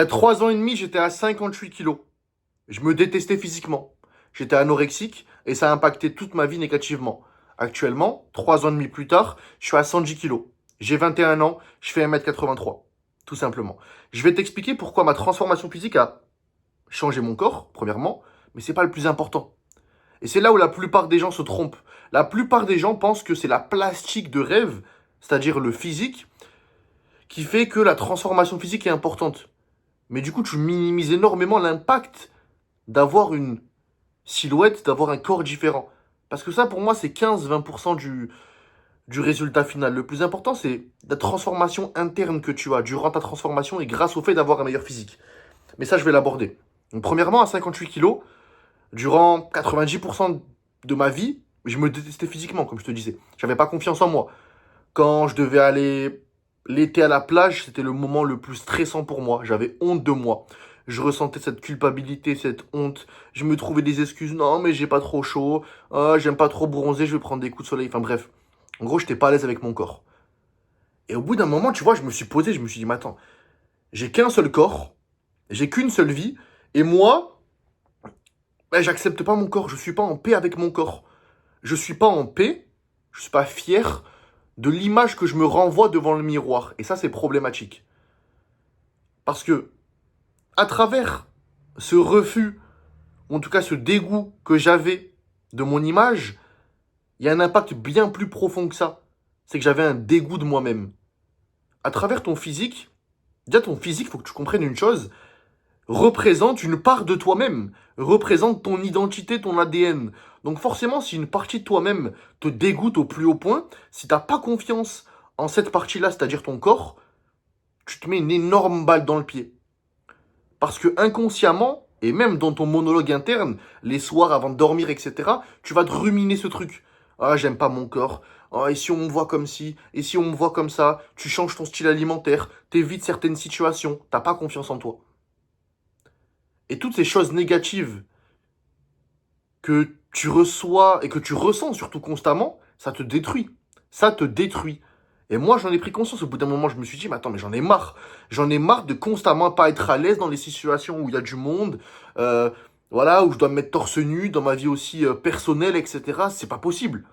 À 3 ans et demi, j'étais à 58 kilos. Je me détestais physiquement. J'étais anorexique et ça a impacté toute ma vie négativement. Actuellement, 3 ans et demi plus tard, je suis à 110 kilos. J'ai 21 ans, je fais 1m83. Tout simplement. Je vais t'expliquer pourquoi ma transformation physique a changé mon corps, premièrement, mais c'est pas le plus important. Et c'est là où la plupart des gens se trompent. La plupart des gens pensent que c'est la plastique de rêve, c'est-à-dire le physique, qui fait que la transformation physique est importante. Mais du coup, tu minimises énormément l'impact d'avoir une silhouette, d'avoir un corps différent. Parce que ça, pour moi, c'est 15-20% du résultat final. Le plus important, c'est la transformation interne que tu as durant ta transformation et grâce au fait d'avoir un meilleur physique. Mais ça, je vais l'aborder. Donc, premièrement, à 58 kilos, durant 90% de ma vie, je me détestais physiquement, comme je te disais. J'avais pas confiance en moi. Quand je devais aller l'été à la plage, c'était le moment le plus stressant pour moi. J'avais honte de moi. Je ressentais cette culpabilité, cette honte. Je me trouvais des excuses. Non, mais j'ai pas trop chaud. Ah, j'aime pas trop bronzer, je vais prendre des coups de soleil. Enfin bref. En gros, j'étais pas à l'aise avec mon corps. Et au bout d'un moment, tu vois, je me suis posé, je me suis dit, mais attends, j'ai qu'un seul corps, j'ai qu'une seule vie, et moi, ben, j'accepte pas mon corps. Je suis pas en paix avec mon corps. Je suis pas en paix, je suis pas fier de l'image que je me renvoie devant le miroir. Et ça, c'est problématique. Parce que, à travers ce refus, ou en tout cas ce dégoût que j'avais de mon image, il y a un impact bien plus profond que ça. C'est que j'avais un dégoût de moi-même. À travers ton physique, déjà ton physique, il faut que tu comprennes une chose, représente une part de toi-même, représente ton identité, ton ADN. Donc forcément, si une partie de toi-même te dégoûte au plus haut point, si tu n'as pas confiance en cette partie-là, c'est-à-dire ton corps, tu te mets une énorme balle dans le pied. Parce que inconsciemment, et même dans ton monologue interne, les soirs avant de dormir, etc., tu vas te ruminer ce truc. Ah, j'aime pas mon corps. Ah, et si on me voit comme ci, et si on me voit comme ça, tu changes ton style alimentaire, t'évites certaines situations, t'as pas confiance en toi. Et toutes ces choses négatives que tu reçois et que tu ressens surtout constamment, ça te détruit. Ça te détruit. Et moi, j'en ai pris conscience. Au bout d'un moment, je me suis dit, mais attends, mais j'en ai marre. J'en ai marre de constamment pas être à l'aise dans les situations où il y a du monde. euh, voilà, où je dois me mettre torse nu, dans ma vie aussi personnelle, etc. C'est pas possible.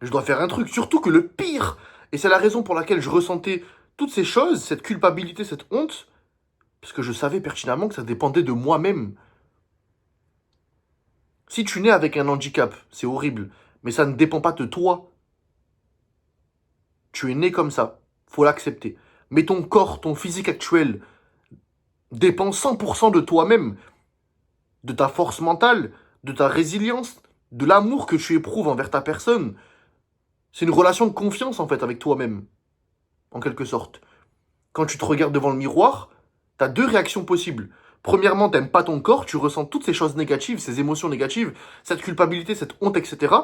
Je dois faire un truc. Surtout que le pire, et c'est la raison pour laquelle je ressentais toutes ces choses, cette culpabilité, cette honte, parce que je savais pertinemment que ça dépendait de moi-même. Si tu nais avec un handicap, c'est horrible, mais ça ne dépend pas de toi. Tu es né comme ça, faut l'accepter. Mais ton corps, ton physique actuel, dépend 100% de toi-même, de ta force mentale, de ta résilience, de l'amour que tu éprouves envers ta personne. C'est une relation de confiance en fait avec toi-même, en quelque sorte. Quand tu te regardes devant le miroir, tu as deux réactions possibles. Premièrement, t'aimes pas ton corps, tu ressens toutes ces choses négatives, ces émotions négatives, cette culpabilité, cette honte, etc.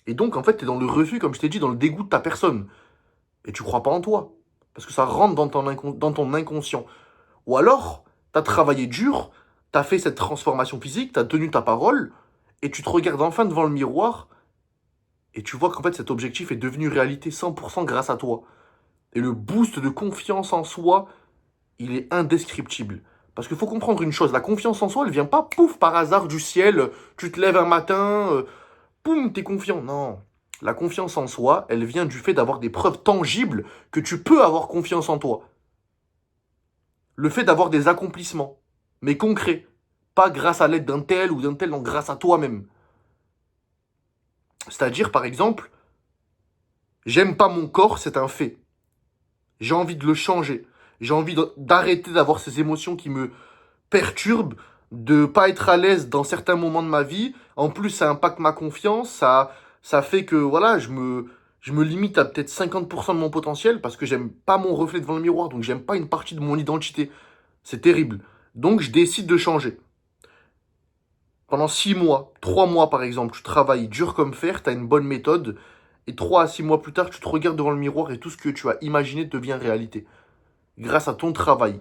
Et donc, en fait, tu es dans le refus, comme je t'ai dit, dans le dégoût de ta personne. Et tu crois pas en toi. Parce que ça rentre dans ton inconscient. Ou alors, tu as travaillé dur, tu as fait cette transformation physique, tu as tenu ta parole, et tu te regardes enfin devant le miroir, et tu vois qu'en fait, cet objectif est devenu réalité 100% grâce à toi. Et le boost de confiance en soi, il est indescriptible. Parce qu'il faut comprendre une chose, la confiance en soi, elle vient pas pouf par hasard du ciel, tu te lèves un matin, poum, t'es confiant. Non. La confiance en soi, elle vient du fait d'avoir des preuves tangibles que tu peux avoir confiance en toi. Le fait d'avoir des accomplissements, mais concrets. Pas grâce à l'aide d'un tel ou d'un tel, non, grâce à toi-même. C'est-à-dire, par exemple, j'aime pas mon corps, c'est un fait. J'ai envie de le changer. J'ai envie d'arrêter d'avoir ces émotions qui me perturbe, de pas être à l'aise dans certains moments de ma vie. En plus, ça impacte ma confiance, ça fait que voilà, je me limite à peut-être 50% de mon potentiel parce que j'aime pas mon reflet devant le miroir, donc j'aime pas une partie de mon identité. C'est terrible. Donc je décide de changer. Pendant 6 mois, 3 mois par exemple, tu travailles dur comme fer, tu as une bonne méthode, et 3 à 6 mois plus tard, tu te regardes devant le miroir et tout ce que tu as imaginé devient réalité. Grâce à ton travail.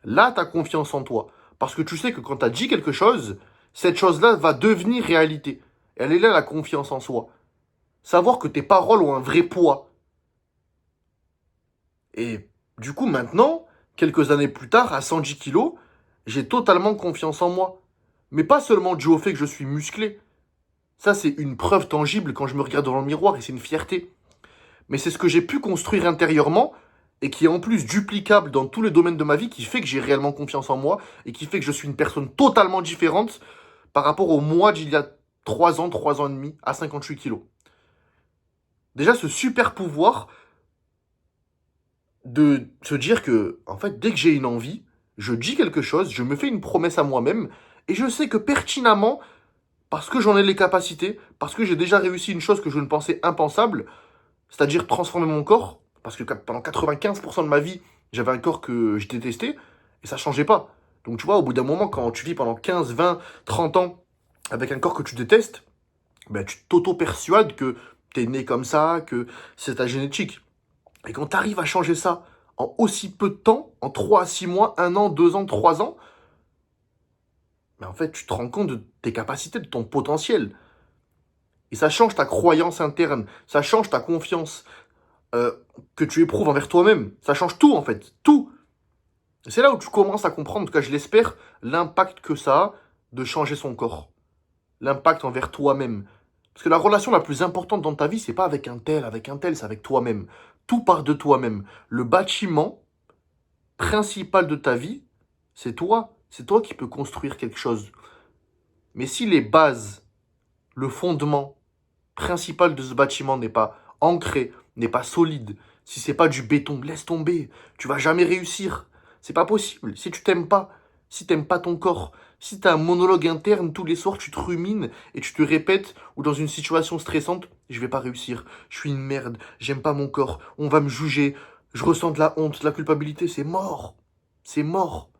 Là, tu as confiance en toi. Parce que tu sais que quand tu as dit quelque chose, cette chose-là va devenir réalité. Elle est là, la confiance en soi. Savoir que tes paroles ont un vrai poids. Et du coup, maintenant, quelques années plus tard, à 110 kilos, j'ai totalement confiance en moi. Mais pas seulement dû au fait que je suis musclé. Ça, c'est une preuve tangible quand je me regarde dans le miroir et c'est une fierté. Mais c'est ce que j'ai pu construire intérieurement et qui est en plus duplicable dans tous les domaines de ma vie qui fait que j'ai réellement confiance en moi et qui fait que je suis une personne totalement différente par rapport au moi d'il y a 3 ans et demi à 58 kilos. Déjà, ce super pouvoir de se dire que, en fait, dès que j'ai une envie, je dis quelque chose, je me fais une promesse à moi-même et je sais que pertinemment, parce que j'en ai les capacités, parce que j'ai déjà réussi une chose que je ne pensais impensable, c'est-à-dire transformer mon corps, parce que pendant 95% de ma vie, j'avais un corps que je détestais, et ça changeait pas. Donc tu vois, au bout d'un moment, quand tu vis pendant 15, 20, 30 ans avec un corps que tu détestes, ben, tu t'auto-persuades que t'es né comme ça, que c'est ta génétique. Et quand tu arrives à changer ça en aussi peu de temps, en 3 à 6 mois, 1 an, 2 ans, 3 ans, ben en fait, tu te rends compte de tes capacités, de ton potentiel. Et ça change ta croyance interne, ça change ta confiance euh, que tu éprouves envers toi-même. Ça change tout, en fait. Tout. Et c'est là où tu commences à comprendre, en tout cas je l'espère, l'impact que ça a de changer son corps. L'impact envers toi-même. Parce que la relation la plus importante dans ta vie, c'est pas avec un tel, c'est avec toi-même. Tout part de toi-même. Le bâtiment principal de ta vie, c'est toi. C'est toi qui peux construire quelque chose. Mais si les bases, le fondement principal de ce bâtiment n'est pas ancré, n'est pas solide, si c'est pas du béton, laisse tomber. Tu vas jamais réussir. C'est pas possible. Si tu t'aimes pas, si t'aimes pas ton corps, si t'as un monologue interne tous les soirs, tu te rumines et tu te répètes, ou dans une situation stressante, je vais pas réussir, je suis une merde, j'aime pas mon corps, on va me juger, je ressens de la honte, de la culpabilité, c'est mort. C'est mort.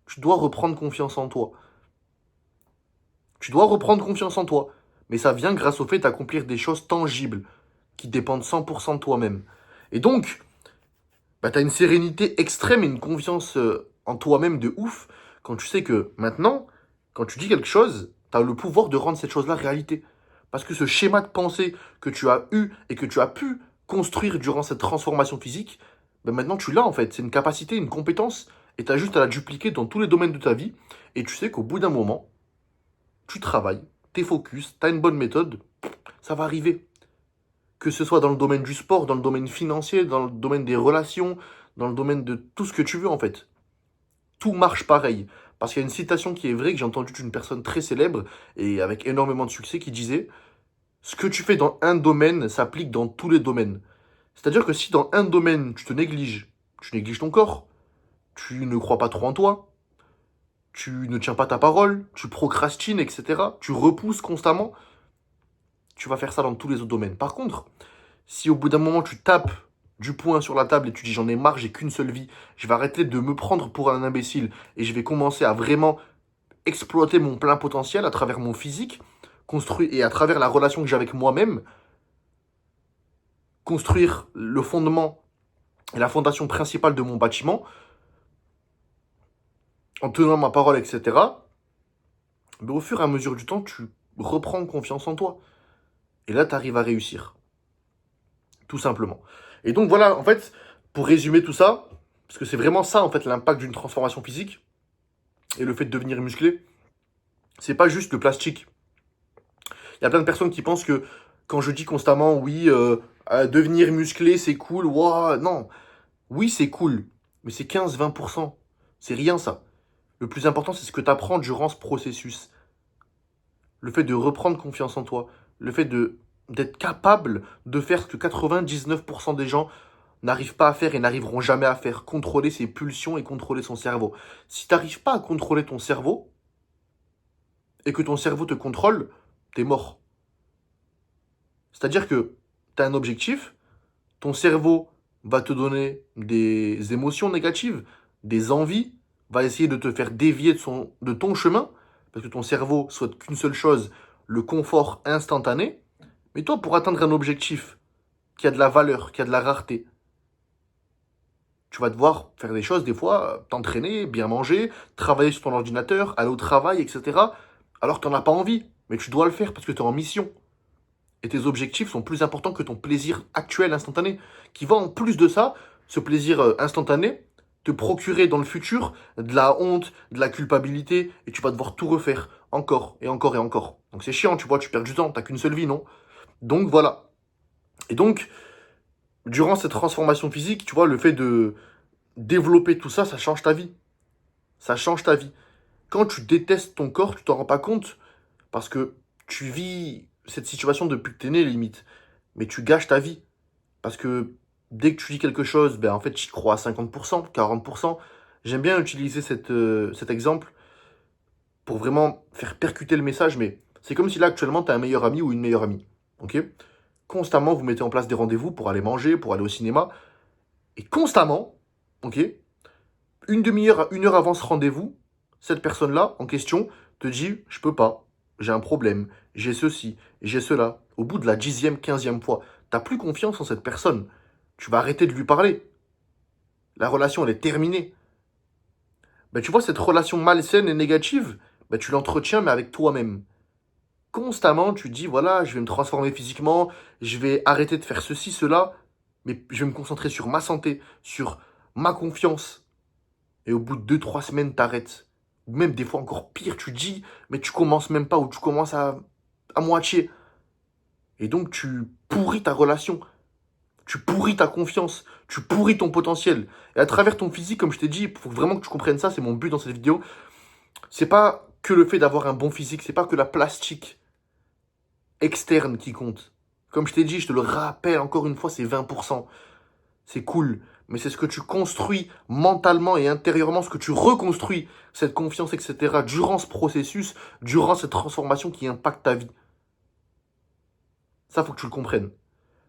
Tu dois reprendre confiance en toi. Tu dois reprendre confiance en toi. Mais ça vient grâce au fait d'accomplir des choses tangibles qui dépendent 100% de toi-même. Et donc, bah, tu as une sérénité extrême et une confiance en toi-même de ouf quand tu sais que maintenant, quand tu dis quelque chose, tu as le pouvoir de rendre cette chose-là réalité. Parce que ce schéma de pensée que tu as eu et que tu as pu construire durant cette transformation physique, bah, maintenant tu l'as en fait. C'est une capacité, une compétence, et tu as juste à la dupliquer dans tous les domaines de ta vie. Et tu sais qu'au bout d'un moment, tu travailles, t'es focus, tu as une bonne méthode, ça va arriver. Que ce soit dans le domaine du sport, dans le domaine financier, dans le domaine des relations, dans le domaine de tout ce que tu veux en fait. Tout marche pareil. Parce qu'il y a une citation qui est vraie que j'ai entendue d'une personne très célèbre et avec énormément de succès qui disait: ce que tu fais dans un domaine s'applique dans tous les domaines. C'est-à-dire que si dans un domaine tu négliges ton corps, tu ne crois pas trop en toi, tu ne tiens pas ta parole, tu procrastines, etc., tu repousses constamment, tu vas faire ça dans tous les autres domaines. Par contre, si au bout d'un moment tu tapes du poing sur la table et tu dis j'en ai marre, j'ai qu'une seule vie, je vais arrêter de me prendre pour un imbécile et je vais commencer à vraiment exploiter mon plein potentiel à travers mon physique, construire et à travers la relation que j'ai avec moi-même, construire le fondement et la fondation principale de mon bâtiment, en tenant ma parole, etc. Mais au fur et à mesure du temps, tu reprends confiance en toi. Et là, tu arrives à réussir. Tout simplement. Et donc voilà, en fait, pour résumer tout ça, parce que c'est vraiment ça, en fait, l'impact d'une transformation physique et le fait de devenir musclé, c'est pas juste le plastique. Il y a plein de personnes qui pensent que quand je dis constamment, oui, devenir musclé, c'est cool, waouh, non. Oui, c'est cool, mais c'est 15-20%. C'est rien, ça. Le plus important, c'est ce que tu apprends durant ce processus. Le fait de reprendre confiance en toi. Le fait d'être capable de faire ce que 99% des gens n'arrivent pas à faire et n'arriveront jamais à faire. Contrôler ses pulsions et contrôler son cerveau. Si tu n'arrives pas à contrôler ton cerveau et que ton cerveau te contrôle, t'es mort. C'est-à-dire que tu as un objectif, ton cerveau va te donner des émotions négatives, des envies, va essayer de te faire dévier de ton chemin, parce que ton cerveau souhaite qu'une seule chose, le confort instantané. Mais toi, pour atteindre un objectif qui a de la valeur, qui a de la rareté, tu vas devoir faire des choses, des fois, t'entraîner, bien manger, travailler sur ton ordinateur, aller au travail, etc. Alors que tu n'en as pas envie, mais tu dois le faire parce que tu es en mission. Et tes objectifs sont plus importants que ton plaisir actuel, instantané, qui va en plus de ça, ce plaisir instantané, te procurer dans le futur de la honte, de la culpabilité, et tu vas devoir tout refaire, encore, et encore, et encore. Donc c'est chiant, tu vois, tu perds du temps, t'as qu'une seule vie, non? Donc voilà. Et donc, durant cette transformation physique, tu vois, le fait de développer tout ça, ça change ta vie. Ça change ta vie. Quand tu détestes ton corps, tu t'en rends pas compte, parce que tu vis cette situation depuis que t'es né, limite. Mais tu gâches ta vie. Parce que dès que tu dis quelque chose, ben en fait, tu y crois à 50%, 40%. J'aime bien utiliser cet exemple pour vraiment faire percuter le message, mais c'est comme si là, actuellement, tu as un meilleur ami ou une meilleure amie. Ok? Constamment, vous mettez en place des rendez-vous pour aller manger, pour aller au cinéma. Et constamment, ok, une demi-heure à une heure avant ce rendez-vous, cette personne-là, en question, te dit, je peux pas, j'ai un problème, j'ai ceci, j'ai cela. Au bout de la 10e, 15e fois, t'as plus confiance en cette personne. Tu vas arrêter de lui parler. La relation, elle est terminée. Ben, tu vois, cette relation malsaine et négative, ben, tu l'entretiens, mais avec toi-même. Constamment, tu te dis, voilà, je vais me transformer physiquement, je vais arrêter de faire ceci, cela, mais je vais me concentrer sur ma santé, sur ma confiance. Et au bout de 2, 3 semaines, t'arrêtes. Ou même des fois encore pire, tu dis, mais tu commences même pas, ou tu commences à moitié. Et donc, tu pourris ta relation. Tu pourris ta confiance, tu pourris ton potentiel. Et à travers ton physique, comme je t'ai dit, il faut vraiment que tu comprennes ça, c'est mon but dans cette vidéo. C'est pas que le fait d'avoir un bon physique, c'est pas que la plastique externe qui compte. Comme je t'ai dit, je te le rappelle encore une fois, c'est 20%. C'est cool. Mais c'est ce que tu construis mentalement et intérieurement, ce que tu reconstruis, cette confiance, etc., durant ce processus, durant cette transformation qui impacte ta vie. Ça, faut que tu le comprennes.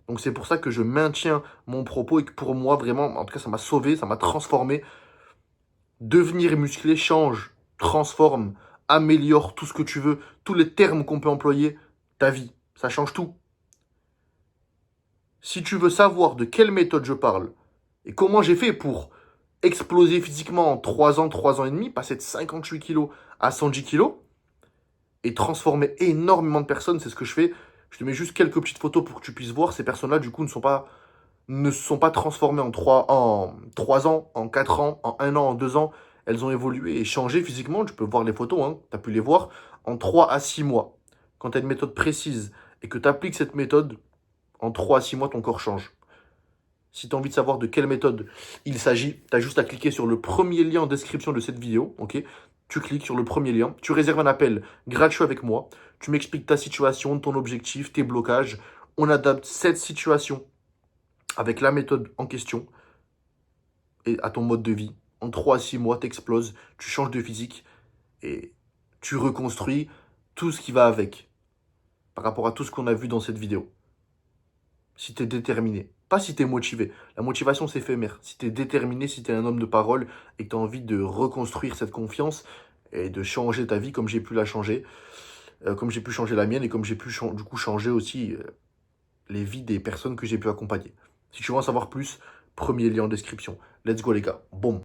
Donc c'est pour ça que je maintiens mon propos et que pour moi, vraiment, en tout cas, ça m'a sauvé, ça m'a transformé. Devenir musclé change, transforme, améliore tout ce que tu veux, tous les termes qu'on peut employer, ta vie. Ça change tout. Si tu veux savoir de quelle méthode je parle et comment j'ai fait pour exploser physiquement en 3 ans, 3 ans et demi, passer de 58 kilos à 110 kilos et transformer énormément de personnes, c'est ce que je fais. Je te mets juste quelques petites photos pour que tu puisses voir. Ces personnes-là, du coup, ne se sont pas transformées en 3 ans, en 4 ans, en 1 an, en 2 ans. Elles ont évolué et changé physiquement. Tu peux voir les photos, hein, tu as pu les voir, en 3 à 6 mois. Quand tu as une méthode précise et que tu appliques cette méthode, en 3 à 6 mois, ton corps change. Si tu as envie de savoir de quelle méthode il s'agit, tu as juste à cliquer sur le premier lien en description de cette vidéo. Ok, tu cliques sur le premier lien, tu réserves un appel gratuit avec moi, tu m'expliques ta situation, ton objectif, tes blocages. On adapte cette situation avec la méthode en question et à ton mode de vie. En 3 à 6 mois, tu exploses, tu changes de physique et tu reconstruis tout ce qui va avec par rapport à tout ce qu'on a vu dans cette vidéo. Si tu es déterminé, pas si tu es motivé. La motivation, c'est éphémère. Si tu es déterminé, si tu es un homme de parole et que tu as envie de reconstruire cette confiance et de changer ta vie comme j'ai pu la changer, comme j'ai pu changer la mienne et comme j'ai pu du coup changer aussi les vies des personnes que j'ai pu accompagner. Si tu veux en savoir plus, premier lien en description. Let's go les gars. Boum.